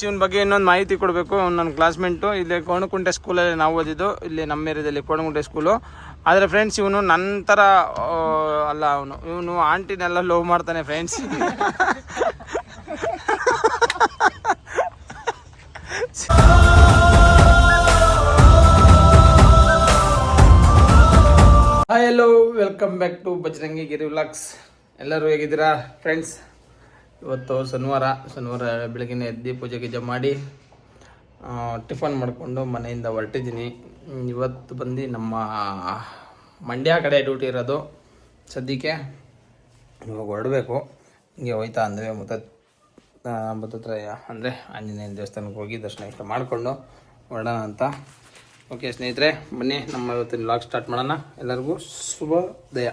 ಇವನ ಬಗ್ಗೆ ಇನ್ನೊಂದು ಮಾಹಿತಿ ಕೊಡಬೇಕು. ನನ್ನ ಕ್ಲಾಸ್ಮೇಟು ಇಲ್ಲಿ ಕೋಣಕುಂಟೆ ಸ್ಕೂಲಲ್ಲಿ ನಾವು ಓದಿದ್ದು, ಇಲ್ಲಿ ನಮ್ಮ ಏರಿಯಾದಲ್ಲಿ ಕೋಣಕುಂಟೆ ಸ್ಕೂಲು. ಆದರೆ ಫ್ರೆಂಡ್ಸ್ ಇವನು ನನ್ನ ಥರ ಅಲ್ಲ, ಇವನು ಆಂಟಿನೆಲ್ಲ ಲವ್ ಮಾಡ್ತಾನೆ friends. Hi hello, welcome back to Bajrangi Giri vlogs. ಎಲ್ಲರೂ ಹೇಗಿದ್ದೀರಾ ಫ್ರೆಂಡ್ಸ್? ಇವತ್ತು ಶನಿವಾರ ಬೆಳಗಿನ ಎದ್ದು ಪೂಜೆ ಗೀಜೆ ಮಾಡಿ ಟಿಫನ್ ಮಾಡಿಕೊಂಡು ಮನೆಯಿಂದ ಹೊರಟಿದ್ದೀನಿ. ಇವತ್ತು ಬಂದು ನಮ್ಮ ಮಂಡ್ಯ ಕಡೆ ಡ್ಯೂಟಿ ಇರೋದು. ಸದ್ಯಕ್ಕೆ ಇವಾಗ ಹೊರಡಬೇಕು. ಹಿಂಗೆ ಹೋಯ್ತಾ ಅಂದರೆ ಮುತ್ತತ್ರ ಅಂದರೆ ಆಂಜನೇಯನ ದೇವಸ್ಥಾನಕ್ಕೆ ಹೋಗಿ ದರ್ಶನ ಮಾಡಿಕೊಂಡು ಹೊರಡೋಣ ಅಂತ. ಓಕೆ ಸ್ನೇಹಿತರೆ, ಬನ್ನಿ ನಮ್ಮ ಇವತ್ತಿನ ವ್ಲಾಗ್ ಸ್ಟಾರ್ಟ್ ಮಾಡೋಣ. ಎಲ್ಲರಿಗೂ ಶುಭೋದಯ.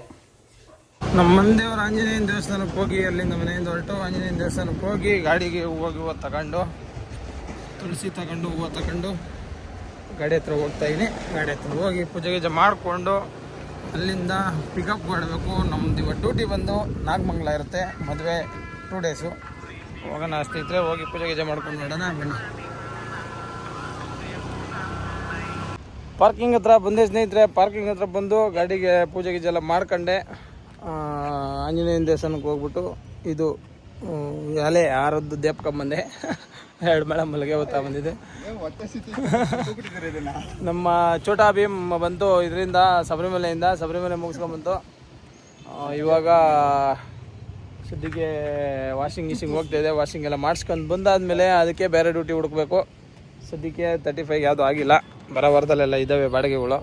ನಮ್ಮ ಮನೆದೇವ್ರ ಆಂಜನೇಯನ ದೇವಸ್ಥಾನಕ್ಕೆ ಹೋಗಿ ಅಲ್ಲಿಂದ ಮನೆಯಿಂದ ಹೊರಟು ಆಂಜನೇಯನ ದೇವಸ್ಥಾನಕ್ಕೆ ಹೋಗಿ ಗಾಡಿಗೆ ಹೂವು ತಗೊಂಡು ತುಳಸಿ ತಗೊಂಡು ಹೂವು ತಗೊಂಡು ಗಾಡಿ ಹತ್ರ ಹೋಗ್ತಾಯಿದ್ದೀನಿ. ಗಾಡಿ ಹತ್ರ ಹೋಗಿ ಪೂಜೆ ಗೀಜೆ ಮಾಡಿಕೊಂಡು ಅಲ್ಲಿಂದ ಪಿಕಪ್ ಮಾಡಬೇಕು. ನಮ್ಮದು ಇವತ್ತು ಡ್ಯೂಟಿ ಬಂದು ನಾಗಮಂಗಲ ಇರುತ್ತೆ, ಮದುವೆ 2 ಡೇಸು. ಹೋಗೋಣ ಸ್ನೇಹಿತರೆ, ಹೋಗಿ ಪೂಜೆ ಗೀಜೆ ಮಾಡ್ಕೊಂಡು ನೋಡೋಣ ಬನ್ನಿ. ಪಾರ್ಕಿಂಗ್ ಹತ್ರ ಬಂದೆ ಸ್ನೇಹಿತರೆ. ಪಾರ್ಕಿಂಗ್ ಹತ್ರ ಬಂದು ಗಾಡಿಗೆ ಪೂಜೆ ಗೀಜೆ ಎಲ್ಲ ಮಾಡ್ಕೊಂಡೆ ಆಂಜನೇಯನ ದೇವಸ್ಥಾನಕ್ಕೆ ಹೋಗ್ಬಿಟ್ಟು ಇದು ಎಲೆ ಆರದ್ದು ದೇಪ್ಕೊಂಬಂದೆ. 2 ಮೇಳ ಮಲ್ಲಿಗೆ ಹೊತ್ತಾ ಬಂದಿದೆ. ನಮ್ಮ ಛೋಟಾ ಭೀಮ್ ಬಂತು ಇದರಿಂದ ಶಬರಿಮಲೆ ಮುಗಿಸ್ಕೊಂಬಂತು. ಇವಾಗ ಸದ್ಯಕ್ಕೆ ವಾಷಿಂಗ್ ಹೋಗ್ತಾಯಿದೆ. ವಾಷಿಂಗ್ ಎಲ್ಲ ಮಾಡಿಸ್ಕೊಂಡು ಬಂದಾದಮೇಲೆ ಅದಕ್ಕೆ ಬೇರೆ ಡ್ಯೂಟಿ ಹುಡುಕಬೇಕು. ಸದ್ಯಕ್ಕೆ 35 ಯಾವುದೂ ಆಗಿಲ್ಲ. ಬರೋ ವಾರದಲ್ಲೆಲ್ಲ ಇದ್ದಾವೆ ಬಾಡಿಗೆಗಳು.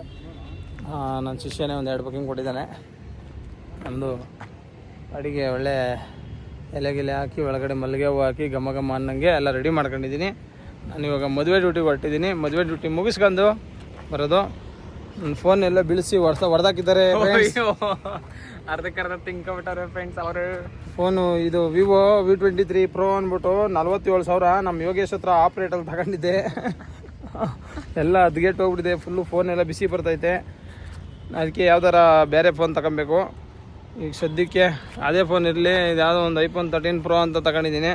ನನ್ನ ಶಿಷ್ಯನೇ ಒಂದು 2 ಬುಕ್ಕಿಂಗ್ ಕೊಟ್ಟಿದ್ದಾನೆ. ನಮ್ಮದು ಅಡಿಗೆ ಒಳ್ಳೆ ಎಲೆಗೆಲೆ ಹಾಕಿ ಒಳಗಡೆ ಮಲ್ಲಿಗೆ ಹೂವು ಹಾಕಿ ಘಮ ಅನ್ನಂಗೆ ಎಲ್ಲ ರೆಡಿ ಮಾಡ್ಕೊಂಡಿದ್ದೀನಿ. ನಾನು ಇವಾಗ ಮದುವೆ ಡ್ಯೂಟಿಗೆ ಹೊರಟಿದ್ದೀನಿ. ಮದುವೆ ಡ್ಯೂಟಿ ಮುಗಿಸ್ಕೊಂಡು ಬರೋದು. ನನ್ನ ಫೋನ್ ಎಲ್ಲ ಬೀಳಿಸಿ ಹೊಡೆದಾಕಿದ್ದಾರೆ. ಅರ್ಧಕ್ಕರ್ಧ ತಿಂಕೊಂಬಿಟ್ಟಾರೆ ಫ್ರೆಂಡ್ಸ್ ಅವರು. ಫೋನು ಇದು ವಿವೋ V23 Pro ಅಂದ್ಬಿಟ್ಟು 47,000 ನಮ್ಮ ಯೋಗೇಶ್ ಹತ್ರ ಆಪ್ರೇಟಲ್ಲಿ ತಗೊಂಡಿದ್ದೆ. ಎಲ್ಲ ಅದ್ಗೆಟ್ ಹೋಗ್ಬಿಟ್ಟಿದೆ. ಫುಲ್ಲು ಫೋನ್ ಎಲ್ಲ ಬಿಸಿ ಬರ್ತೈತೆ. ಅದಕ್ಕೆ ಯಾವ್ದಾರ ಬೇರೆ ಫೋನ್ ತಗೊಬೇಕು. ಈಗ ಸದ್ಯಕ್ಕೆ ಅದೇ ಫೋನ್ ಇರಲಿ. ಇದು ಯಾವುದೋ ಒಂದು iPhone 13 Pro ಅಂತ ತಗೊಂಡಿದ್ದೀನಿ.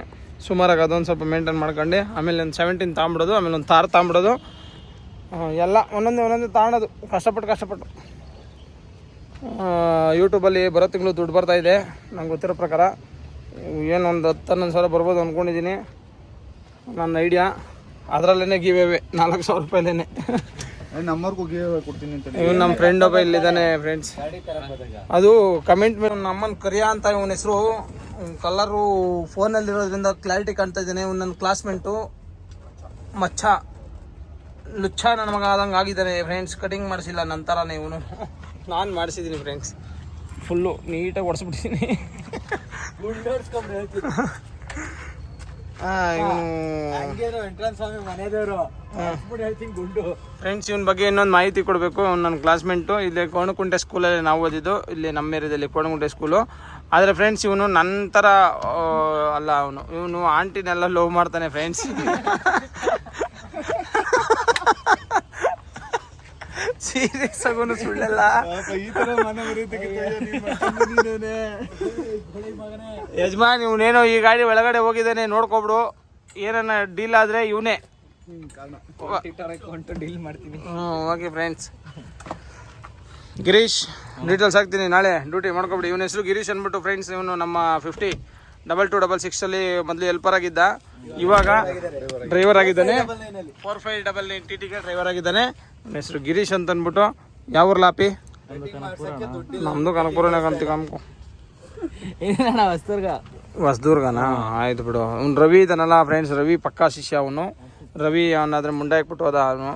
ಸುಮಾರಾಗಿ ಅದೊಂದು ಸ್ವಲ್ಪ ಮೇಂಟೈನ್ ಮಾಡ್ಕೊಂಡು ಆಮೇಲೆ ಒಂದು 17 ತಗೊಂಬಿಡೋದು, ಆಮೇಲೆ ಒಂದು ತಾರ್ ತಗೊಂಬಿಡೋದು. ಎಲ್ಲ ಒಂದೊಂದೇ ತಗೊಳೋದು ಕಷ್ಟಪಟ್ಟು. ಯೂಟ್ಯೂಬಲ್ಲಿ ಬರೋ ತಿಂಗಳು ದುಡ್ಡು ಬರ್ತಾಯಿದೆ ನಂಗೆ ಗೊತ್ತಿರೋ ಪ್ರಕಾರ. ಏನು ಒಂದು 10-11 ಸಾವಿರ ಬರ್ಬೋದು ಅಂದ್ಕೊಂಡಿದ್ದೀನಿ. ನನ್ನ ಐಡಿಯಾ ಅದರಲ್ಲೇ ಗಿವ್ ಅವೇ 4,000 ರೂಪಾಯಿಲೇನೆ. ನಮ್ಮವ್ರಿಗೂ ಗಿವ್ ಅವೇ ಕೊಡ್ತೀನಿ ಅಂತ. ಇವನು ನಮ್ಮ ಫ್ರೆಂಡ್ ಒಬ್ಬ ಇಲ್ಲಿದ್ದಾನೆ ಫ್ರೆಂಡ್ಸ್. ಅದು ಕಮೆಂಟ್ ಮೇಲೆ ನಮ್ಮನ್ನು ಕರಿಯಾ ಅಂತ ಇವನ ಹೆಸರು. ಕಲರು ಫೋನಲ್ಲಿರೋದ್ರಿಂದ ಕ್ಲಾರಿಟಿ ಕಾಣ್ತಾ ಇದ್ದೇನೆ. ಇವನು ನನ್ನ ಕ್ಲಾಸ್ಮೇಟು ಲುಚ್ಚ ನನ್ನ ಮಗ ಆದಂಗೆ ಆಗಿದ್ದಾನೆ ಫ್ರೆಂಡ್ಸ್. ಕಟಿಂಗ್ ಮಾಡಿಸಿಲ್ಲ ನನ್ನ ಥರನೇ ಇವನು. ನಾನು ಮಾಡಿಸಿದ್ದೀನಿ ಫ್ರೆಂಡ್ಸ್. ಫುಲ್ಲು ನೀಟಾಗಿ ಹೊಡೆಸ್ಬಿಟ್ಟಿದ್ದೀನಿ. ಫ್ರೆಂಡ್ಸ್ ಇವನ ಬಗ್ಗೆ ಇನ್ನೊಂದು ಮಾಹಿತಿ ಕೊಡಬೇಕು. ನನ್ನ ಕ್ಲಾಸ್ಮೇಟು ಇಲ್ಲಿ ಕೋಣಕುಂಟೆ ಸ್ಕೂಲಲ್ಲಿ ನಾವು ಓದಿದ್ದು, ಇಲ್ಲಿ ನಮ್ಮ ಏರಿಯಾದಲ್ಲಿ ಕೋಣಕುಂಟೆ ಸ್ಕೂಲು. ಆದರೆ ಫ್ರೆಂಡ್ಸ್ ಇವನು ನನ್ನ ಥರ ಅಲ್ಲ, ಇವನು ಆಂಟಿನೆಲ್ಲ ಲವ್ ಮಾಡ್ತಾನೆ ಫ್ರೆಂಡ್ಸ್. ಸೀರಿಯಸ್ ಆಗೋನು ಸುಳ್ಳೆಲ್ಲ. ಯಜಮಾನ್ ಇವನೇನೋ ಈ ಗಾಡಿ ಒಳಗಡೆ ಹೋಗಿದ್ದಾನೆ, ನೋಡ್ಕೊಬಿಡು. ಏನನ್ನ ಡೀಲ್ ಆದರೆ ಇವನೇ ಡೀಲ್ ಮಾಡ್ತೀನಿ. ಓಕೆ ಫ್ರೆಂಡ್ಸ್, ಗಿರೀಶ್ ಡೀಟೇಲ್ಸ್ ಹಾಕ್ತೀನಿ. ನಾಳೆ ಡ್ಯೂಟಿ ಮಾಡ್ಕೊಬಿಡಿ. ಇವನ ಹೆಸರು ಗಿರೀಶ್ ಅಂದ್ಬಿಟ್ಟು ಫ್ರೆಂಡ್ಸ್. ಇವನು ನಮ್ಮ 50-2266 ಮೊದಲು ಹೆಲ್ಪರ್ ಆಗಿದ್ದ, ಇವಾಗ ಡ್ರೈವರ್ ಆಗಿದ್ದಾನೆ. 4599 TTಗೆ ಡ್ರೈವರ್ ಆಗಿದ್ದಾನೆ. ನನ್ನ ಹೆಸರು ಗಿರೀಶ್ ಅಂತ ಅಂದ್ಬಿಟ್ಟು. ಯಾವ ಊರು ಲಾಪಿ? ನಮ್ಮದು ಕನಕಪುರನೇ ಕಾಣ್ಕೊ. ಹೊಸದುರ್ಗನಾ? ಆಯ್ತು ಬಿಡು. ಅವ್ನು ರವಿ ಇದ್ದಾನಲ್ಲ ಫ್ರೆಂಡ್ಸ್, ರವಿ ಪಕ್ಕಾ ಶಿಷ್ಯ ಅವನು. ರವಿ ಅವನಾದ್ರೆ ಮುಂಡೆ ಹಾಕ್ಬಿಟ್ಟು ಹೋದ. ಅವನು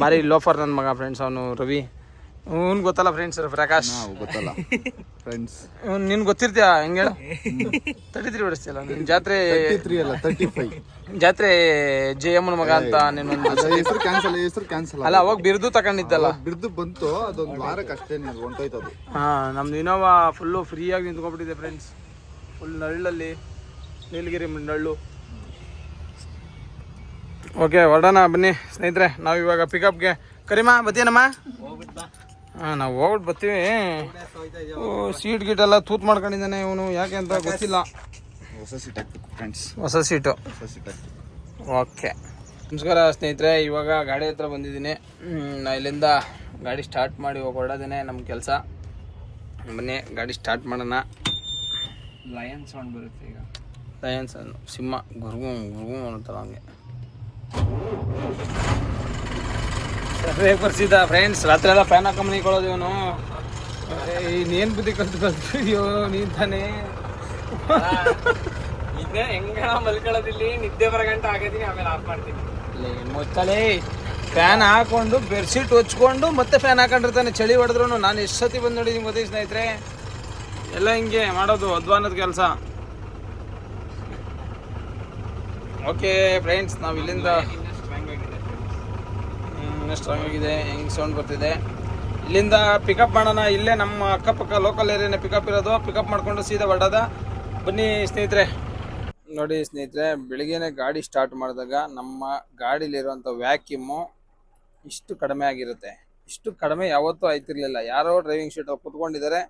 ಭಾರಿ ಲೋಫರ್ ನನ್ನ ಮಗ ಫ್ರೆಂಡ್ಸ್. ಅವನು ರವಿ ಅವ್ನು ಗೊತ್ತಲ್ಲ ಫ್ರೆಂಡ್ಸ್. ಪ್ರಕಾಶ್ ಗೊತ್ತಲ್ಲ ಫ್ರೆಂಡ್ಸ್. ನಿನ್ ಗೊತ್ತಿರ್ತೀಯ ಹೆಂಗೆ ಹೇಳು? 33 ಹೊಡಿಸ್ತಿಲ್ಲ ನಿನ್ ಜಾತ್ರೆ? 33 ಅಲ್ಲ 35 ಜಾತ್ರೆ ಜಯಮ್ಮನ ಮಗ ಅಂತ ನಿನ್ನೊಂದು ಹೆಸರು ಕ್ಯಾನ್ಸಲ್ ಅಲ್ಲ. ಅವಾಗ ಬಿರ್ದು ತಗೊಂಡಿದ್ದಲ್ಲ, ಬಿರ್ದು ಬಂತು. ಅದೊಂದು ವಾರಕ್ಕೆ ಅಷ್ಟೇ ಹೊಂಟೋಯ್ತು ಅದು. ನಮ್ದು ಇನೋವಾ ಫುಲ್ಲು ಫ್ರೀಯಾಗಿ ನಿಂತ್ಕೊಂಡ್ಬಿಟ್ಟಿದೆ ಫ್ರೆಂಡ್ಸ್. ಫುಲ್ ನಳ್ಳಲ್ಲಿ, ನೀಲಗಿರಿ ನಳ್ಳು. ಓಕೆ ಹೊರಡೋಣ ಬನ್ನಿ ಸ್ನೇಹಿತರೆ. ನಾವು ಇವಾಗ ಪಿಕಪ್ಗೆ ಕರಿಮಾ ಬತ್ತೀನಮ್ಮ? ನಾವು ಹೋಗ್ಬಿಟ್ಟು ಬರ್ತೀವಿ. ಸೀಟ್ ಗೀಟೆಲ್ಲ ತೂತ್ ಮಾಡ್ಕೊಂಡಿದ್ದಾನೆ ಇವನು. ಯಾಕೆ ಅಂತ ಗೊತ್ತಿಲ್ಲ. ಹೊಸ ಸೀಟ್ ಹಾಕ್ಬೇಕು ಫ್ರೆಂಡ್ಸ್. ಹೊಸ ಸೀಟು ಓಕೆ, ನಮಸ್ಕಾರ ಸ್ನೇಹಿತರೆ. ಇವಾಗ ಗಾಡಿ ಹತ್ರ ಬಂದಿದ್ದೀನಿ. ನಾ ಇಲ್ಲಿಂದ ಗಾಡಿ ಸ್ಟಾರ್ಟ್ ಮಾಡಿ ಹೊರಡೋದೇ ನಮ್ಮ ಕೆಲಸ. ಬನ್ನಿ ಗಾಡಿ ಸ್ಟಾರ್ಟ್ ಮಾಡೋಣ. ಲಯನ್ ಸೌಂಡ್ ಬರುತ್ತೆ ಈಗ. ಲಯನ್ಸ್ ಸಿಂಹ ಗುರುಗು ಗುರುಗು ಅಂತಾರ ಹಂಗೆ. ಸರಿ ಬರ್ಸಿದ್ದ ಫ್ರೆಂಡ್ಸ್, ರಾತ್ರಿ ಎಲ್ಲ ಫ್ಯಾನ್ ಹಾಕೊಂಡ್ ಮನಿಕೊಳ್ಳೋದು ಇವನು. ಇನ್ನೇನು ಬುದ್ಧಿ ಕಲ್ತ್ಕೊಳ್ತೀಯೋ ನೀನು ತಾನೇ. ಈಗ ಹೆಂಗ ಮಲ್ಕೊಳ್ಳೋದಿಲ್ಲಿ ನಿದ್ದೆ ಬರಗಂಟ ಆಗದೀನಿ, ಆಮೇಲೆ ಆಫ್ ಮಾಡ್ತೀನಿ. ಮುಚ್ಚಲೇ ಫ್ಯಾನ್ ಹಾಕೊಂಡು ಬೆಡ್ಶೀಟ್ ಹೊಚ್ಕೊಂಡು ಮತ್ತೆ ಫ್ಯಾನ್ ಹಾಕೊಂಡಿರ್ತಾನೆ. ಚಳಿ ಹೊಡೆದ್ರು ನಾನು ಎಷ್ಟು ಸತಿ ಬಂದು ನೋಡಿದ್ದೀನಿ ಗೊತ್ತೇ ಸ್ನೇಹಿತರೆ. ಎಲ್ಲ ಹಿಂಗೆ ಮಾಡೋದು ಅಧ್ವಾನದ ಕೆಲಸ. ಓಕೆ ಫ್ರೆಂಡ್ಸ್, ನಾವು ಇಲ್ಲಿಂದ ಸ್ಟ್ರಾಂಗ್ ಆಗಿದೆ. ಹೆಂಗೆ ಸೌಂಡ್ ಬರ್ತಿದೆ. ಇಲ್ಲಿಂದ ಪಿಕಪ್ ಮಾಡೋಣ. ಇಲ್ಲೇ ನಮ್ಮ ಅಕ್ಕಪಕ್ಕ ಲೋಕಲ್ ಏರಿಯಾನೇ ಪಿಕಪ್ ಇರೋದು. ಪಿಕಪ್ ಮಾಡಿಕೊಂಡು ಸೀದಾ ಹೊರಡೋದ. ಬನ್ನಿ ಸ್ನೇಹಿತರೆ. ನೋಡಿ ಸ್ನೇಹಿತರೆ, ಬೆಳಿಗ್ಗೆನೆ ಗಾಡಿ ಸ್ಟಾರ್ಟ್ ಮಾಡಿದಾಗ ನಮ್ಮ ಗಾಡೀಲಿರುವಂಥ ವ್ಯಾಕ್ಯೂಮು ಇಷ್ಟು ಕಡಿಮೆ ಆಗಿರುತ್ತೆ. ಇಷ್ಟು ಕಡಿಮೆ ಯಾವತ್ತೂ ಆಯ್ತಿರ್ಲಿಲ್ಲ. ಯಾರೋ ಡ್ರೈವಿಂಗ್ ಸೀಟ್ ಕೂತ್ಕೊಂಡಿದ್ದಾರೆ,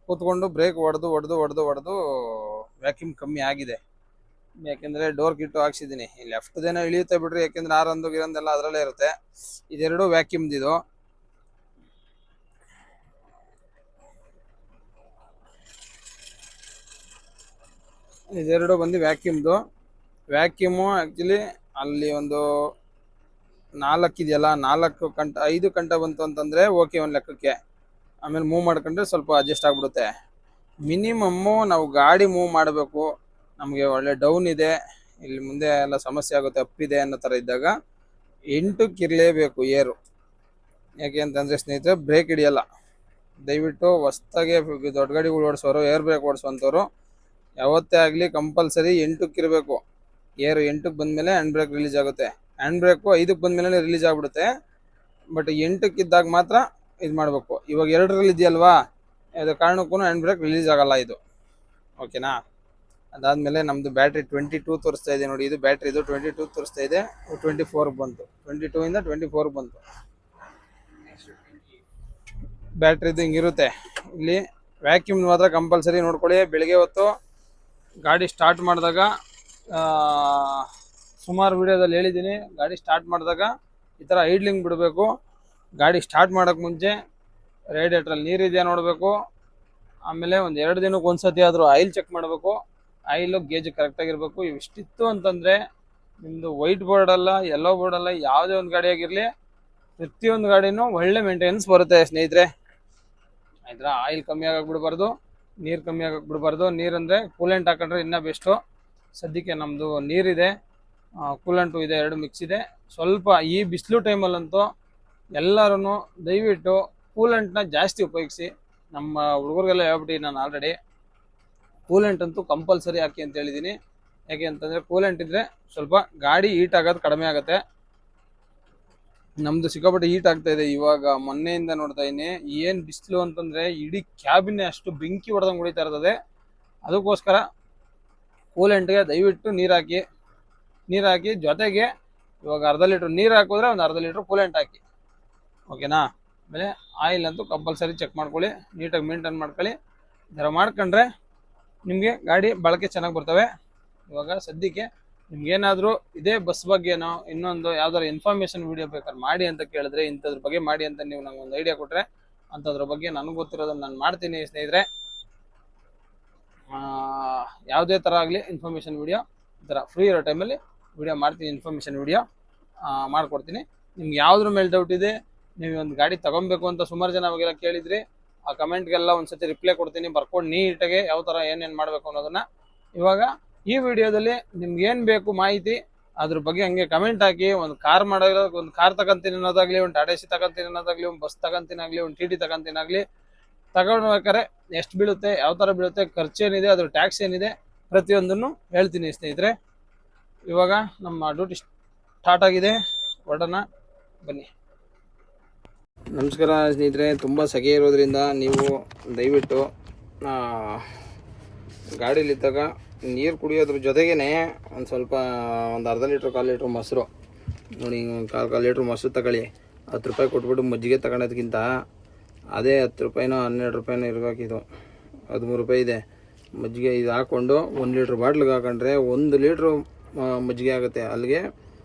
ಕೂತ್ಕೊಂಡು ಬ್ರೇಕ್ ಹೊಡೆದು ವ್ಯಾಕ್ಯೂಮ್ ಕಮ್ಮಿ ಆಗಿದೆ. ಯಾಕೆಂದರೆ ಡೋರ್ ಕಿಟ್ಟು ಹಾಕ್ಸಿದ್ದೀನಿ. ಲೆಫ್ಟ್ದೇನೋ ಇಳಿಯುತ್ತೆ ಬಿಡ್ರಿ, ಯಾಕೆಂದರೆ ಆರಂದು ಗಿರಂದೆಲ್ಲ ಅದರಲ್ಲೇ ಇರುತ್ತೆ. ಇದೆರಡು ವ್ಯಾಕ್ಯೂಮ್ದಿದು. ಇದೆರಡು ಬಂದು ವ್ಯಾಕ್ಯೂಮ್ದು. ವ್ಯಾಕ್ಯೂಮು ಆ್ಯಕ್ಚುಲಿ ಅಲ್ಲಿ ಒಂದು 4 ಇದೆಯಲ್ಲ, 5 ಗಂಟೆ ಬಂತು ಅಂತಂದರೆ ಓಕೆ ಒಂದು ಲೆಕ್ಕಕ್ಕೆ. ಆಮೇಲೆ ಮೂವ್ ಮಾಡ್ಕೊಂಡ್ರೆ ಸ್ವಲ್ಪ ಅಡ್ಜಸ್ಟ್ ಆಗಿಬಿಡುತ್ತೆ. ಮಿನಿಮಮ್ಮು ನಾವು ಗಾಡಿ ಮೂವ್ ಮಾಡಬೇಕು, ನಮಗೆ ಒಳ್ಳೆ ಡೌನ್ ಇದೆ, ಇಲ್ಲಿ ಮುಂದೆ ಎಲ್ಲ ಸಮಸ್ಯೆ ಆಗುತ್ತೆ, ಅಪ್ಪಿದೆ ಅನ್ನೋ ಥರ ಇದ್ದಾಗ 8ಕ್ಕೆ ಇರಲೇಬೇಕು ಏರು. ಯಾಕೆ ಅಂತಂದರೆ ಸ್ನೇಹಿತರೆ, ಬ್ರೇಕ್ ಹಿಡಿಯಲ್ಲ. ದಯವಿಟ್ಟು ಹೊಸ್ದಾಗೆ ದೊಡ್ಡ ಗಾಡಿಗಳು ಓಡಿಸೋರು, ಏರ್ ಬ್ರೇಕ್ ಓಡಿಸುವಂಥವ್ರು ಯಾವತ್ತೇ ಆಗಲಿ ಕಂಪಲ್ಸರಿ 8ಕ್ಕೆ ಇರಬೇಕು ಏರು. 8ಕ್ಕೆ ಬಂದಮೇಲೆ ಹ್ಯಾಂಡ್ ಬ್ರೇಕ್ ರಿಲೀಸ್ ಆಗುತ್ತೆ. ಹ್ಯಾಂಡ್ ಬ್ರೇಕು 5ಕ್ಕೆ ಬಂದಮೇಲೆ ರಿಲೀಸ್ ಆಗಿಬಿಡುತ್ತೆ. ಬಟ್ 8ಕ್ಕೆ ಇದ್ದಾಗ ಮಾತ್ರ ಇದು ಮಾಡಬೇಕು. ಇವಾಗ 2ರಲ್ಲಿ ಇದೆಯಲ್ವಾ, ಅದು ಕಾರಣಕ್ಕೂ ಹ್ಯಾಂಡ್ ಬ್ರೇಕ್ ರಿಲೀಸ್ ಆಗಲ್ಲ ಇದು. ಓಕೆನಾ? ಅದಾದಮೇಲೆ ನಮ್ಮದು ಬ್ಯಾಟ್ರಿ 22 ತೋರಿಸ್ತಾ ಇದೆ ನೋಡಿ. ಇದು ಬ್ಯಾಟ್ರಿ ಇದು 22 ತೋರಿಸ್ತಾ ಇದೆ. 24ಗೆ ಬಂತು. 22ಇಂದ 24ಗೆ ಬಂತು. ಬ್ಯಾಟ್ರಿದು ಹಿಂಗಿರುತ್ತೆ. ಇಲ್ಲಿ ವ್ಯಾಕ್ಯೂಮ್ ಮಾತ್ರ ಕಂಪಲ್ಸರಿ ನೋಡ್ಕೊಳ್ಳಿ. ಬೆಳಿಗ್ಗೆ ಹೊತ್ತು ಗಾಡಿ ಸ್ಟಾರ್ಟ್ ಮಾಡಿದಾಗ ಸುಮಾರು ವಿಡಿಯೋದಲ್ಲಿ ಹೇಳಿದ್ದೀನಿ, ಗಾಡಿ ಸ್ಟಾರ್ಟ್ ಮಾಡಿದಾಗ ಈ ಥರ ಐಡ್ಲಿಂಗ್ ಬಿಡಬೇಕು. ಗಾಡಿ ಸ್ಟಾರ್ಟ್ ಮಾಡೋಕ್ಕೆ ಮುಂಚೆ ರೇಡಿಯೇಟ್ರಲ್ಲಿ ನೀರಿದೆಯಾ ನೋಡಬೇಕು. ಆಮೇಲೆ ಒಂದು 2 ದಿನಕ್ಕೆ ಒಂದ್ಸತಿ ಆದರೂ ಆಯಿಲ್ ಚೆಕ್ ಮಾಡಬೇಕು. ಆಯಿಲು ಗೇಜ್ ಕರೆಕ್ಟಾಗಿರಬೇಕು. ಇವಿಷ್ಟಿತ್ತು ಅಂತಂದರೆ ನಿಮ್ಮದು ವೈಟ್ ಬೋರ್ಡಲ್ಲ, ಯೆಲ್ಲೋ ಬೋರ್ಡಲ್ಲ, ಯಾವುದೇ ಒಂದು ಗಾಡಿ ಆಗಿರಲಿ, ಪ್ರತಿಯೊಂದು ಗಾಡಿನೂ ಒಳ್ಳೆ ಮೇಂಟೆನೆನ್ಸ್ ಬರುತ್ತೆ ಸ್ನೇಹಿತರೆ. ಆಯ್ತಾ? ಆಯಿಲ್ ಕಮ್ಮಿ ಆಗಕ್ಕೆ ಬಿಡಬಾರ್ದು, ನೀರು ಕಮ್ಮಿ ಆಗಕ್ಕೆ ಬಿಡಬಾರ್ದು. ನೀರಂದರೆ ಕೂಲೆಂಟ್ ಹಾಕೊಂಡ್ರೆ ಇನ್ನೂ ಬೆಸ್ಟು. ಸದ್ಯಕ್ಕೆ ನಮ್ಮದು ನೀರಿದೆ, ಕೂಲೆಂಟು ಇದೆ, 2 ಮಿಕ್ಸ್ ಇದೆ. ಸ್ವಲ್ಪ ಈ ಬಿಸಿಲು ಟೈಮಲ್ಲಂತೂ ಎಲ್ಲರೂ ದಯವಿಟ್ಟು ಕೂಲೆಂಟ್ನ ಜಾಸ್ತಿ ಉಪಯೋಗಿಸಿ. ನಮ್ಮ ಹುಡುಗರಿಗೆಲ್ಲ ಹೇಳ್ಬಿಟ್ಟು ನಾನು ಆಲ್ರೆಡಿ ಕೂಲೆಂಟ್ ಅಂತೂ ಕಂಪಲ್ಸರಿ ಹಾಕಿ ಅಂತ ಹೇಳಿದ್ದೀನಿ. ಯಾಕೆ ಅಂತಂದರೆ ಕೂಲೆಂಟ್ ಇದ್ದರೆ ಸ್ವಲ್ಪ ಗಾಡಿ ಹೀಟ್ ಆಗೋದು ಕಡಿಮೆ ಆಗುತ್ತೆ. ನಮ್ಮದು ಸಿಕ್ಕಾಪಟ್ಟೆ ಹೀಟ್ ಆಗ್ತಾ ಇದೆ ಇವಾಗ. ಮೊನ್ನೆಯಿಂದ ನೋಡ್ತಾ ಇದ್ದೀನಿ, ಏನು ಬಿಸಿಲು ಅಂತಂದರೆ ಇಡೀ ಕ್ಯಾಬಿನೇ ಅಷ್ಟು ಬೆಂಕಿ ಹೊಡೆದಂಗೆ ಹೊಡಿತಾ ಇರ್ತದೆ. ಅದಕ್ಕೋಸ್ಕರ ಕೂಲೆಂಟ್ಗೆ ದಯವಿಟ್ಟು ನೀರು ಹಾಕಿ ಜೊತೆಗೆ ಇವಾಗ 1/2 ಲೀಟ್ರ್ ನೀರು ಹಾಕಿದ್ರೆ ಒಂದು 1/2 ಲೀಟ್ರ್ ಕೂಲೆಂಟ್ ಹಾಕಿ. ಓಕೆನಾ? ಆಮೇಲೆ ಆಯಿಲ್ ಅಂತೂ ಕಂಪಲ್ಸರಿ ಚೆಕ್ ಮಾಡ್ಕೊಳ್ಳಿ, ನೀಟಾಗಿ ಮೇಂಟೈನ್ ಮಾಡ್ಕೊಳ್ಳಿ. ಈ ಥರ ಮಾಡ್ಕೊಂಡ್ರೆ ನಿಮಗೆ ಗಾಡಿ ಬಳಕೆ ಚೆನ್ನಾಗಿ ಬರ್ತವೆ. ಇವಾಗ ಸದ್ಯಕ್ಕೆ ನಿಮ್ಗೇನಾದರೂ ಇದೇ ಬಸ್ ಬಗ್ಗೆನೋ ಇನ್ನೊಂದು ಯಾವ್ದಾದ್ರು ಇನ್ಫಾರ್ಮೇಷನ್ ವೀಡಿಯೋ ಬೇಕಾದ್ರೆ ಮಾಡಿ ಅಂತ ಕೇಳಿದ್ರೆ, ಇಂಥದ್ರ ಬಗ್ಗೆ ಮಾಡಿ ಅಂತ ನೀವು ನಂಗೆ ಒಂದು ಐಡಿಯಾ ಕೊಟ್ಟರೆ ಅಂಥದ್ರ ಬಗ್ಗೆ ನನಗೆ ಗೊತ್ತಿರೋದನ್ನು ನಾನು ಮಾಡ್ತೀನಿ ಸ್ನೇಹಿತರೆ. ಯಾವುದೇ ಥರ ಆಗಲಿ ಇನ್ಫಾರ್ಮೇಷನ್ ವೀಡಿಯೋ ಈ ಥರ ಫ್ರೀ ಇರೋ ಟೈಮಲ್ಲಿ ವೀಡಿಯೋ ಮಾಡ್ತೀನಿ. ಇನ್ಫಾರ್ಮೇಷನ್ ವೀಡಿಯೋ ಮಾಡಿಕೊಡ್ತೀನಿ. ನಿಮ್ಗೆ ಯಾವುದ್ರ ಮೇಲೆ ಡೌಟ್ ಇದೆ, ನೀವು ಒಂದು ಗಾಡಿ ತೊಗೊಬೇಕು ಅಂತ ಸುಮಾರು ಜನ ಅವಾಗೆಲ್ಲ ಕೇಳಿದ್ರಿ. ಆ ಕಮೆಂಟ್ಗೆಲ್ಲ ಒಂದ್ಸತಿ ರಿಪ್ಲೈ ಕೊಡ್ತೀನಿ, ಬರ್ಕೊಂಡು ನೀಟಾಗಿ ಯಾವ ಥರ ಏನೇನು ಮಾಡಬೇಕು ಅನ್ನೋದನ್ನು. ಇವಾಗ ಈ ವಿಡಿಯೋದಲ್ಲಿ ನಿಮ್ಗೆ ಏನು ಬೇಕು ಮಾಹಿತಿ ಅದ್ರ ಬಗ್ಗೆ ಹಂಗೆ ಕಮೆಂಟ್ ಹಾಕಿ. ಒಂದು ಕಾರ್ ಮಾಡೋದು, ಒಂದು ಕಾರ್ ತಗೊಂತೀನಿ ಅನ್ನೋದಾಗಲಿ, ಒಂದು ಟಾಟಾ ಸಿ ತಗೊಂತೀನಿ ಅನ್ನೋದಾಗಲಿ, ಒಂದು ಬಸ್ ತಗೊಂತೀನಾಗಲಿ, ಒಂದು TT ತಗೊಂತೀನಾಗಲಿ, ತಗೊಳ್ಬೇಕಾದ್ರೆ ಎಷ್ಟು ಬೀಳುತ್ತೆ, ಯಾವ ಥರ ಬೀಳುತ್ತೆ, ಖರ್ಚೇನಿದೆ, ಅದ್ರ ಟ್ಯಾಕ್ಸ್ ಏನಿದೆ, ಪ್ರತಿಯೊಂದನ್ನು ಹೇಳ್ತೀನಿ ಸ್ನೇಹಿತರೆ. ಇವಾಗ ನಮ್ಮ ಡ್ಯೂಟಿ ಸ್ಟಾರ್ಟ್ ಆಗಿದೆ, ಹೊರಡೋಣ ಬನ್ನಿ. ನಮಸ್ಕಾರ ಸ್ನೇಹಿತರೆ. ತುಂಬ ಸೆಕೆ ಇರೋದ್ರಿಂದ ನೀವು ದಯವಿಟ್ಟು ಗಾಡೀಲಿದ್ದಾಗ ನೀರು ಕುಡಿಯೋದ್ರ ಜೊತೆಗೇ ಒಂದು ಸ್ವಲ್ಪ ಒಂದು 1/2 ಲೀಟ್ರ್ 1/4 ಲೀಟ್ರ್ ಮೊಸರು ನೋಡಿ, ಒಂದು 1/4 ಲೀಟ್ರ್ ಮೊಸರು ತಗೊಳ್ಳಿ. 10 ರೂಪಾಯಿ ಕೊಟ್ಬಿಟ್ಟು ಮಜ್ಜಿಗೆ ತಗೊಳೋದಕ್ಕಿಂತ ಅದೇ 10 ರೂಪಾಯಿನೋ 12 ರೂಪಾಯಿನೋ ಇರಬೇಕಿದು. 13 ರೂಪಾಯಿ ಇದೆ ಮಜ್ಜಿಗೆ. ಇದು ಹಾಕ್ಕೊಂಡು 1 ಲೀಟ್ರ್ ಬಾಟ್ಲಿಗೆ ಹಾಕೊಂಡ್ರೆ 1 ಲೀಟ್ರು ಮಜ್ಜಿಗೆ ಆಗುತ್ತೆ. ಅಲ್ಲಿಗೆ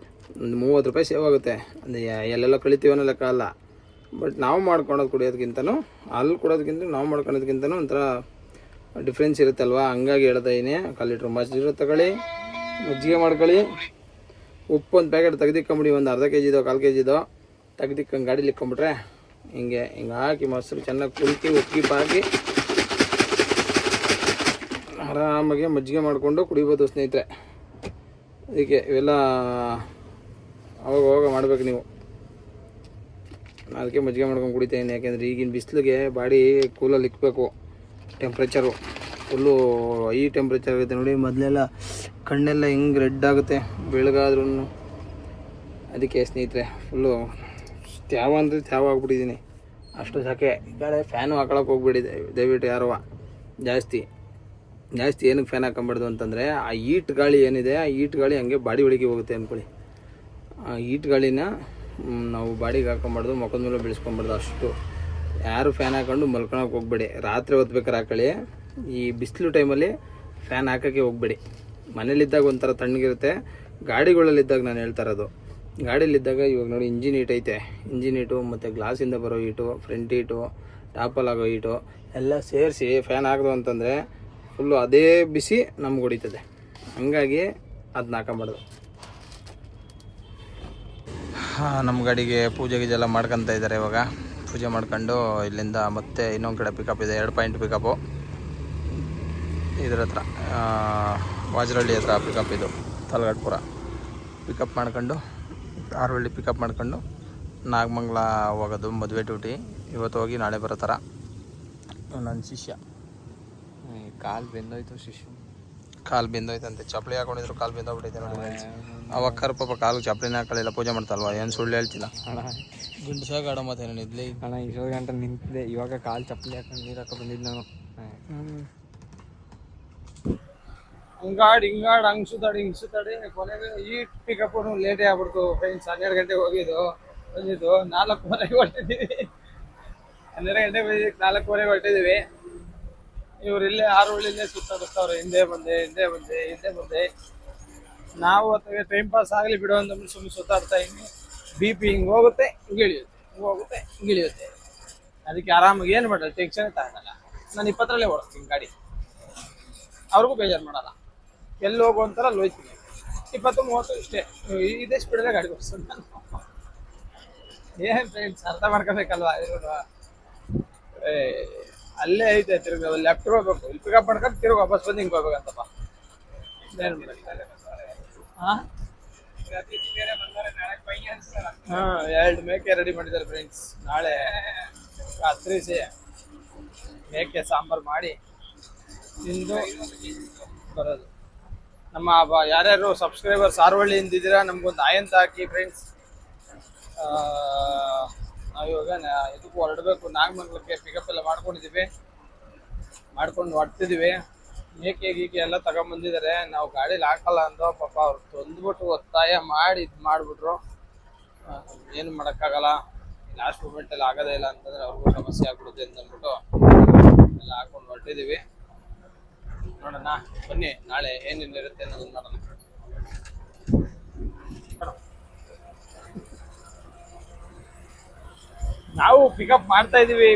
ಒಂದು 30 ರೂಪಾಯಿ ಸೇವ್ ಆಗುತ್ತೆ. ಅಂದರೆ ಎಲ್ಲೆಲ್ಲ ಕಳಿತೀವಿ ಅನ್ನೋ ಲೆಕ್ಕ ಅಲ್ಲ. ಬಟ್ ನಾವು ಮಾಡ್ಕೊಳೋದು ಕುಡಿಯೋದಕ್ಕಿಂತನೂ ಅಲ್ಲಿ ಕೊಡೋದಕ್ಕಿಂತ ನಾವು ಮಾಡ್ಕೊಳೋದಕ್ಕಿಂತನೂ ಒಂಥರ ಡಿಫ್ರೆನ್ಸ್ ಇರುತ್ತಲ್ವ. ಹಂಗಾಗಿ ಹೇಳ್ತಾ ಇದ್ದೀನಿ, 1 ಲೀಟ್ರ್ ಮೊಸರು ತಗೊಳ್ಳಿ, ಮಜ್ಜಿಗೆ ಮಾಡ್ಕೊಳ್ಳಿ, ಉಪ್ಪು ಒಂದು ಪ್ಯಾಕೆಟ್ ತೆಗೆದಿಕ್ಕೊಂಬಿಡಿ, ಒಂದು ಅರ್ಧ ಕೆ ಜಿದೋ 1/4 ಕೆ ಜಿದೋ ತೆಗೆದಿಕ್ಕಂಗೆ ಗಾಡೀಲಿ ಇಕ್ಕೊಂಬಿಟ್ರೆ ಹಿಂಗೆ ಹಾಕಿ ಮೊಸರು ಚೆನ್ನಾಗಿ ಕುಲ್ಕಿ ಉಪ್ಪಿಗೆ ಹಾಕಿ ಆರಾಮಾಗಿ ಮಜ್ಜಿಗೆ ಮಾಡಿಕೊಂಡು ಕುಡಿಬೋದು ಸ್ನೇಹಿತರೆ. ಅದಕ್ಕೆ ಇವೆಲ್ಲ ಅವಾಗ ಮಾಡಬೇಕು ನೀವು. ಅದಕ್ಕೆ ಮಜ್ಜಿಗೆ ಮಾಡ್ಕೊಂಡು ಕುಡಿತಾಯಿದ್ದೀನಿ. ಯಾಕೆಂದರೆ ಈಗಿನ ಬಿಸಿಲಿಗೆ ಬಾಡಿ ಕೂಲಲ್ಲಿ ಇಕ್ಬೇಕು. ಟೆಂಪ್ರೇಚರು ಫುಲ್ಲು ಹೈ ಟೆಂಪ್ರೇಚರ್ ಆಗುತ್ತೆ ನೋಡಿ. ಮೊದಲೆಲ್ಲ ಕಣ್ಣೆಲ್ಲ ಹೆಂಗೆ ರೆಡ್ ಆಗುತ್ತೆ ಬೆಳಗಾದ್ರೂ. ಅದಕ್ಕೆ ಸ್ನೇಹಿತರೆ ಫುಲ್ಲು ತ್ಯಾವ ಅಂದರೆ ತ್ಯಾವ ಆಗ್ಬಿಟ್ಟಿದ್ದೀನಿ. ಅಷ್ಟು ಸಾಕೆ. ಈ ಕಡೆ ಫ್ಯಾನು ಹಾಕೊಳಕ್ಕೆ ಹೋಗ್ಬೇಡಿ ದಯವಿಟ್ಟು ಯಾರು. ಜಾಸ್ತಿ ಏನಕ್ಕೆ ಫ್ಯಾನ್ ಹಾಕೊಂಬಾರ್ದು ಅಂತಂದರೆ ಆ ಹೀಟ್ ಗಾಳಿ ಏನಿದೆ, ಆ ಹೀಟ್ ಗಾಳಿ ಹಂಗೆ ಬಾಡಿ ಒಳಗೆ ಹೋಗುತ್ತೆ ಅಂದ್ಕೊಳ್ಳಿ. ಆ ಹೀಟ್ ಗಾಳಿನ ನಾವು ಬಾಡಿಗೆ ಹಾಕೊಂಬಾರ್ದು, ಮುಖದ ಮೇಲೆ ಬೆಳೆಸ್ಕೊಬಾರ್ದು. ಅಷ್ಟು ಯಾರು ಫ್ಯಾನ್ ಹಾಕೊಂಡು ಮಲ್ಕೊಳಕ್ಕೆ ಹೋಗ್ಬೇಡಿ. ರಾತ್ರಿ ಹೊತ್ಬೇಕಾರೆ ಹಾಕೊಳ್ಳಿ. ಈ ಬಿಸಿಲು ಟೈಮಲ್ಲಿ ಫ್ಯಾನ್ ಹಾಕೋಕ್ಕೆ ಹೋಗ್ಬೇಡಿ. ಮನೇಲಿದ್ದಾಗ ಒಂಥರ ತಣ್ಣಗಿರುತ್ತೆ. ಗಾಡಿಗಳಲ್ಲಿದ್ದಾಗ ನಾನು ಹೇಳ್ತಾ ಇರೋದು, ಗಾಡೀಲಿದ್ದಾಗ ಇವಾಗ ನೋಡಿ ಇಂಜಿನ್ ಹೀಟ್ ಐತೆ. ಇಂಜಿನ್ ಹೀಟು ಮತ್ತು ಗ್ಲಾಸಿಂದ ಬರೋ ಹೀಟು, ಫ್ರಂಟ್ ಹೀಟು, ಟಾಪಲ್ಲಿ ಆಗೋ ಹೀಟು ಎಲ್ಲ ಸೇರಿಸಿ ಫ್ಯಾನ್ ಹಾಕಿದು ಅಂತಂದರೆ ಫುಲ್ಲು ಅದೇ ಬಿಸಿ ನಮ್ಗೆ ಹೊಡಿತದೆ. ಹಂಗಾಗಿ ಅದನ್ನ ಹಾಕೊಂಬಾರ್ದು. ನಮ್ಮ ಗಾಡಿಗೆ ಪೂಜೆ ಗೀಜೆಲ್ಲ ಮಾಡ್ಕೊತ ಇದ್ದಾರೆ. ಇವಾಗ ಪೂಜೆ ಮಾಡ್ಕೊಂಡು ಇಲ್ಲಿಂದ ಮತ್ತೆ ಇನ್ನೊಂದು ಕಡೆ ಪಿಕಪ್ ಇದೆ, 2 ಪಾಯಿಂಟ್ ಪಿಕಪ್ಪು. ಇದ್ರ ಹತ್ರ ವಾಜರಳ್ಳಿ ಹತ್ರ ಪಿಕಪ್ ಇದು, ತಲಗಡ್ಪುರ. ಪಿಕಪ್ ಮಾಡ್ಕೊಂಡು ಆರವಳ್ಳಿ ಪಿಕಪ್ ಮಾಡ್ಕೊಂಡು ನಾಗಮಂಗಲ ಹೋಗೋದು ಮದುವೆ ಡ್ಯೂಟಿ. ಇವತ್ತು ಹೋಗಿ ನಾಳೆ ಬರೋ ಥರ. ನನ್ನ ಶಿಷ್ಯ ಕಾಲು ಬೆಂದೋಯ್ತು. ಕಾಲು ಬೆಂದೋಯ್ತಂತೆ. ಚಪ್ಪಲಿ ಹಾಕೊಂಡಿದ್ರು, ಕಾಲು ಬೆಂದೋಗ್ಬಿಟ್ಟೈತೆ ನೋಡಿ. ಅವಾಗ ಪಾಪ ಕಾಲು ಚಪ್ಪಲಿನ ಹಾಕೊಳ್ಳಿಲ್ಲ, ಪೂಜೆ ಮಾಡ್ತಲ್ವ. ಏನು ಸುಳ್ಳು ಹೇಳ್ತಿಲ್ಲ ಅಣ್ಣ. ಗುಂಡ್ಸಾಗ ಆಡೋ ಮಾತೇನು ಇದ್ಲಿ ಅಣ್ಣ. 20 ಗಂಟೆ ನಿಂತಿದ್ದೆ, ಇವಾಗ ಕಾಲು ಚಪ್ಪಲಿ ಹಾಕೊಂಡು ನೀರು ಹಾಕೋ ಬಂದಿದ್ದು ನಾನು. ಹಿಂಗಾಡಿ ಹಂಗೆ ಸುತ್ತಾಡಿ ಕೊನೆಗೆ ಈ ಪಿಕಪ್ ಲೇಟೇ ಆಗ್ಬಿಡ್ತು ಫ್ರೆಂಡ್ಸ್. 12 ಗಂಟೆಗೆ ಬಂದಿದ್ದು 4:30 ಹೊರಟಿದ್ದೀವಿ. 12 ಗಂಟೆ 4:30 ಹೊರಟಿದ್ದೀವಿ. ಇವ್ರು ಇಲ್ಲೇ ಆರವಳ್ಳಿಲ್ಲೇ ಸುತ್ತಾಡಿಸ್ತವ್ರೆ. ಹಿಂದೆ ಬಂದೆ. ನಾವು ಹೊತ್ತಿಗೆ ಟೈಮ್ ಪಾಸ್ ಆಗಲಿ ಬಿಡು ಅಂತ ಸುಮ್ಮನೆ ಸುತ್ತಾಡ್ತಾ ಇದ್ದೀನಿ. BP ಹಿಂಗೆ ಹೋಗುತ್ತೆ, ಹಿಂಗೆ ಇಳಿಯುತ್ತೆ. ಅದಕ್ಕೆ ಆರಾಮಾಗಿ ಏನು ಮಾಡೋದು, ಟೆನ್ಷನ್ ತಗೊಳಲ್ಲ. ನಾನು 20ರಲ್ಲೇ ಓಡಿಸ್ತೀನಿ ಗಾಡಿ. ಅವ್ರಿಗೂ ಬೇಜಾರು ಮಾಡಲ್ಲ. ಎಲ್ಲಿ ಹೋಗು ಅಂತಾರ ಅಲ್ಲಿ ಹೋಯ್ತೀನಿ. 20-30 ಇಷ್ಟೇ. ಇದೇ ಸ್ಪೀಡಲ್ಲೇ ಗಾಡಿ ಓಡಿಸೋದು ನಾನು. ಏನು ಫ್ರೆಂಡ್ಸ್ ಅರ್ಥ ಮಾಡ್ಕೋಬೇಕಲ್ವಾ. ಅಲ್ಲೇ ಐತೆ ತಿರ್ಗ ಲೆಫ್ಟ್ ಹೋಗ್ಬೇಕು. ಇಲ್ಲಿ ಪಿಕಪ್ ಮಾಡ್ಕೊಂಡು ತಿರ್ಗಿ ವಾಪಸ್ ಬಂದು ಹಿಂಗೆ ಹೋಗ್ಬೇಕಂತಪ್ಪ. ಏನು ಮಾಡೋದು. ಹಾಂ 2 ಮೇಕೆ ರೆಡಿ ಮಾಡಿದ್ದಾರೆ ಫ್ರೆಂಡ್ಸ್. ನಾಳೆ ರಾತ್ರಿ ಮೇಕೆ ಸಾಂಬಾರು ಮಾಡಿ ತಿಂದು ಬರೋದು. ನಮ್ಮ ಯಾರ್ಯಾರು ಸಬ್ಸ್ಕ್ರೈಬರ್ಸ್ ಆರವಳ್ಳಿಯಿಂದ ಇದ್ದೀರಾ, ನಮ್ಗೊಂದು ಆಯಂತ ಹಾಕಿ ಫ್ರೆಂಡ್ಸ್. ನಾವಿವಾಗ ಇದಕ್ಕೂ ಹೊರಡಬೇಕು. ನಾಗಮಂಗಲಕ್ಕೆ ಪಿಕಪ್ ಎಲ್ಲ ಮಾಡ್ಕೊಂಡಿದ್ದೀವಿ, ಮಾಡ್ಕೊಂಡು ಹೊರ್ತಿದ್ದೀವಿ. ಮೇಕೆ ಗೀಕೆ ಎಲ್ಲ ತಗೊಂಬಂದಿದ್ದಾರೆ. ನಾವು ಗಾಡೀಲಿ ಹಾಕಲ್ಲ ಅಂದೋ ಪಾಪ ಅವ್ರು ತಂದ್ಬಿಟ್ಟು ಒತ್ತಾಯ ಮಾಡಿ ಇದು ಮಾಡಿಬಿಟ್ರು. ಏನು ಮಾಡೋಕ್ಕಾಗಲ್ಲ. ಲಾಸ್ಟ್ ಮೂಮೆಂಟಲ್ಲಿ ಆಗೋದೇ ಇಲ್ಲ ಅಂತಂದರೆ ಅವ್ರಿಗೂ ಸಮಸ್ಯೆ ಆಗ್ಬಿಡುತ್ತೆ ಅಂತ ಅಂದ್ಬಿಟ್ಟು ಎಲ್ಲ ಹಾಕೊಂಡು ಹೊರಟಿದ್ದೀವಿ. ನೋಡೋಣ ಬನ್ನಿ, ನಾಳೆ ಏನೇನಿರುತ್ತೆ ಅನ್ನೋದನ್ನ ನೋಡೋಣ. ನಾವು ಪಿಕಪ್ ಮಾಡ್ತಾ ಇದೀವಿ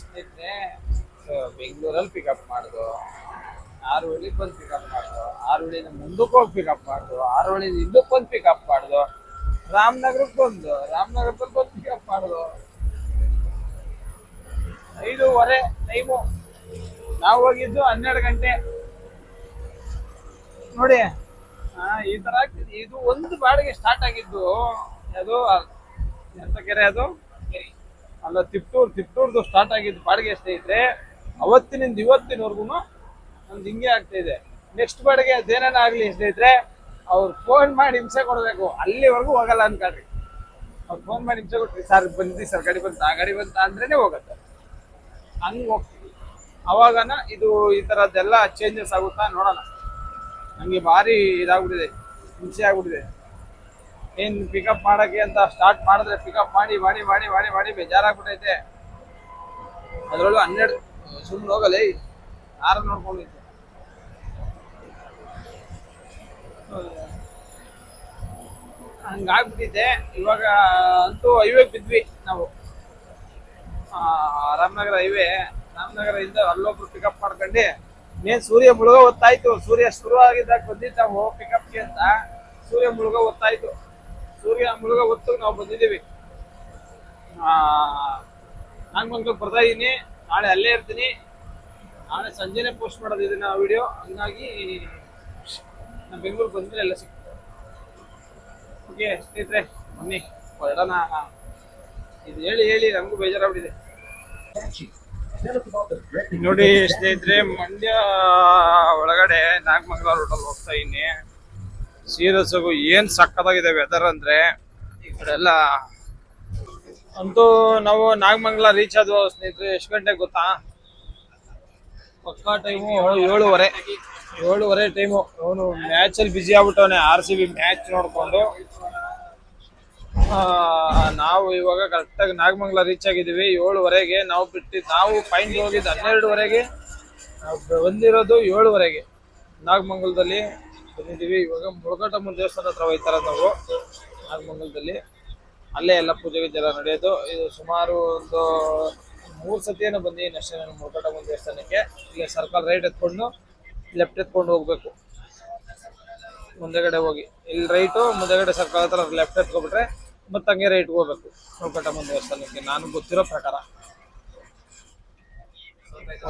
ಸ್ನೇಹಿತರೆ. ಬೆಂಗಳೂರಲ್ಲಿ ಪಿಕಪ್ ಮಾಡುದು, ಆರವಳ್ಳಿಗೆ ಬಂದು ಪಿಕಪ್ ಮಾಡುದು, ಆರವಳ್ಳಿನ ಮುಂದಕ್ಕೆ ಹೋಗಿ ಪಿಕಪ್ ಮಾಡುದು, ಆರವಳ್ಳಿನ ಹಿಂದಕ್ಕೆ ಬಂದು ಪಿಕಪ್ ಮಾಡುದು, ರಾಮನಗರಕ್ಕೆ ಬಂದು ಪಿಕಪ್ ಮಾಡುದು. 5:30 ಟೈಮು. ನಾವು ಹೋಗಿದ್ದು 12 ಗಂಟೆ ನೋಡಿ. ಈ ತರ ಆಗ್ತಿದೆ. ಇದು ಒಂದು ಬಾಡಿಗೆ ಸ್ಟಾರ್ಟ್ ಆಗಿದ್ದು ಅದು ಎಂತ ಕೆರೆ ಅದು ಅಲ್ಲ, ತಿಪ್ಟೂರ್ದು ಸ್ಟಾರ್ಟ್ ಆಗಿದ್ದು ಬಾಡಿಗೆ ಸ್ನೇಹಿತರೆ. ಅವತ್ತಿನಿಂದ ಇವತ್ತಿನವರೆಗೂ ನಮ್ದು ಹಿಂಗೆ ಆಗ್ತಾ ಇದೆ. ನೆಕ್ಸ್ಟ್ ಬಾಡಿಗೆ ಅದೇನೇನ ಆಗ್ಲಿ ಸ್ನೇಹಿತರೆ, ಅವ್ರು ಫೋನ್ ಮಾಡಿ ಹಿಂಸೆ ಕೊಡ್ಬೇಕು. ಅಲ್ಲಿವರೆಗೂ ಹೋಗಲ್ಲ ಅನ್ಕೊಳ್ರಿ. ಅವ್ರು ಫೋನ್ ಮಾಡಿ ಹಿಂಸೆ ಕೊಟ್ರಿ, ಸರ್ ಬಂದಿ ಸರ್ ಗಾಡಿ ಬಂತ ಅಂದ್ರೇನೆ ಹೋಗತ್ತೆ. ಹಂಗೆ ಹೋಗ್ತೀವಿ. ಅವಾಗನ ಇದು ಈ ಥರದ್ದೆಲ್ಲ ಚೇಂಜಸ್ ಆಗುತ್ತಾ ನೋಡೋಣ. ನನಗೆ ಭಾರಿ ಇದಾಗ್ಬಿಟ್ಟಿದೆ, ಹಿಂಸೆ ಆಗ್ಬಿಟ್ಟಿದೆ. ಏನು ಪಿಕಪ್ ಮಾಡೋಕ್ಕೆ ಅಂತ ಸ್ಟಾರ್ಟ್ ಮಾಡಿದ್ರೆ ಪಿಕಪ್ ಮಾಡಿ ಬೇಜಾರಾಗ್ಬಿಟ್ಟೈತೆ. ಅದರಲ್ಲೂ 12 ಸುಮ್ಮನೆ ಹೋಗಲ್ಲ, 6 ನೋಡ್ಕೊಂಡಿದ್ದೆ. ಹಂಗಾಗ್ಬಿಟ್ಟಿದೆ. ಇವಾಗ ಅಂತೂ ಹೈವೇ ಬಿದ್ವಿ ನಾವು. ರಾಮನಗರ ಹೈವೇ, ರಾಮನಗರದಿಂದ ಅಲ್ಲೊಬ್ರು ಪಿಕಪ್ ಮಾಡ್ಕೊಂಡು ಮೇನ್ ಸೂರ್ಯ ಮುಳುಗೋ ಹೊತ್ತಾಯ್ತು. ಸೂರ್ಯ ಶುರು ಆಗಿದ್ದಾಗ ಬಂದಿದ್ದು ನಾವು ಪಿಕಪ್ಗೆ ಅಂತ. ಸೂರ್ಯ ಮುಳುಗೋ ಹೊತ್ತಾಯ್ತು. ಸೂರ್ಯ ಮುಳುಗೋ ಹೊತ್ತು ನಾವು ಬಂದಿದ್ದೀವಿ. ನಾಗಮಂಗಲಕ್ಕೆ ಬರ್ತಾ ಇದೀನಿ. ನಾಳೆ ಅಲ್ಲೇ ಇರ್ತೀನಿ. ನಾಳೆ ಸಂಜೆನೆ ಪೋಸ್ಟ್ ಮಾಡೋದು ಇದನ್ನ ವಿಡಿಯೋ. ಹಂಗಾಗಿ ನಾನು ಬೆಂಗಳೂರು ಬಂದ್ಮೇಲೆ ಎಲ್ಲ ಸಿಗ್ತದೆ. ಓಕೆ ಸ್ನೇಹಿತರೆ, ಬನ್ನಿ ಹೊರಡೋಣ. ಇದು ಹೇಳಿ ಹೇಳಿ ನಮಗೂ ಬೇಜಾರಾಗ್ಬಿಟ್ಟಿದೆ. ನೋಡಿ ಸ್ನೇಹಿತರೆ, ಮಂಡ್ಯ ಒಳಗಡೆ ನಾಗಮಂಗಲ ರೋಡಲ್ಲಿ ಹೋಗ್ತಾ ಇದ್ದೀನಿ. ಸೀರಿಯಸ್ ಆಗು ಏನ್ ಸಕ್ಕತ್ತಾಗಿದೆ ವೆದರ್ ಅಂದ್ರೆ. ಈ ಕಡೆ ಎಲ್ಲ ಅಂತೂ ನಾವು ನಾಗಮಂಗಲ ರೀಚ್ ಆದ್ವು ಸ್ನೇಹಿತರೆ. ಎಷ್ಟು ಗಂಟೆಗೆ ಗೊತ್ತಾ? ಪಕ್ಕಾ ಟೈಮು 7:30 ಟೈಮು. ಅವನು ಮ್ಯಾಚ್ ಅಲ್ಲಿ ಬಿಸಿ ಆಗ್ಬಿಟ್ಟವನೆ, RCB ಮ್ಯಾಚ್ ನೋಡ್ಕೊಂಡು. ನಾವು ಇವಾಗ ಕರೆಕ್ಟಾಗಿ ನಾಗಮಂಗಲ ರೀಚ್ ಆಗಿದ್ದೀವಿ 7:30ಗೆ. ನಾವು ಫೈನ್ ಹೋಗಿದ್ದು 12:30ಗೆ, ನಾವು ಬಂದಿರೋದು 7:30ಗೆ. ನಾಗಮಂಗಲದಲ್ಲಿ ಬಂದಿದ್ದೀವಿ. ಇವಾಗ ಮುಳುಘಾಟಮ್ಮನ ದೇವಸ್ಥಾನ ಹತ್ರ ಹೋಗ್ತಾರ ನಾವು ನಾಗಮಂಗಲದಲ್ಲಿ. ಅಲ್ಲೇ ಎಲ್ಲ ಪೂಜೆ ಎಲ್ಲ ನಡೆಯೋದು. ಇದು ಸುಮಾರು ಒಂದು 3 ಸತಿಯನ್ನು ಬಂದಿದ್ದೀನಿ ಅಷ್ಟೇ ನಾನು ಮುಳುಘಾಟಮ್ಮನ ದೇವಸ್ಥಾನಕ್ಕೆ. ಇಲ್ಲಿ ಸರ್ಕಲ್ ರೈಟ್ ಎತ್ಕೊಂಡು ಲೆಫ್ಟ್ ಎತ್ಕೊಂಡು ಹೋಗ್ಬೇಕು. ಮುಂದೆಗಡೆ ಹೋಗಿ ಇಲ್ಲಿ ರೈಟು, ಮುಂದೆಗಡೆ ಸರ್ಕಲ್ ಹತ್ರ ಲೆಫ್ಟ್ ಎತ್ಕೊಬಿಟ್ರೆ ಮತ್ತೆ ಹಂಗೆ ರೈಟ್ಗೆ ಹೋಗ್ಬೇಕು ಮುಳುಘಾಟಮ್ಮನ ದೇವಸ್ಥಾನಕ್ಕೆ, ನಾನು ಗೊತ್ತಿರೋ ಪ್ರಕಾರ.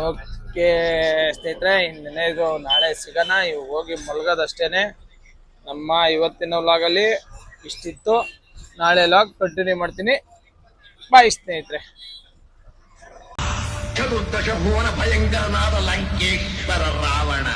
ಓಕೆ ಸ್ನೇಹಿತರೆ, ಇನ್ನೇನೆ ಇದು ನಾಳೆ ಸಿಗೋಣ. ಇವು ಹೋಗಿ ಮಲಗೋದಷ್ಟೇನೆ. ನಮ್ಮ ಇವತ್ತಿನ ವ್ಲಾಗಲ್ಲಿ ಇಷ್ಟಿತ್ತು. ನಾಳೆ ವ್ಲಾಗ್ ಕಂಟಿನ್ಯೂ ಮಾಡ್ತೀನಿ. ಬಾಯ್ ಸ್ನೇಹಿತರೆ. ಚತುರ್ದಶ ಭುವನ ಭಯಂಕರನಾದ ಲಂಕೇಶ್ವರ ರಾವಣ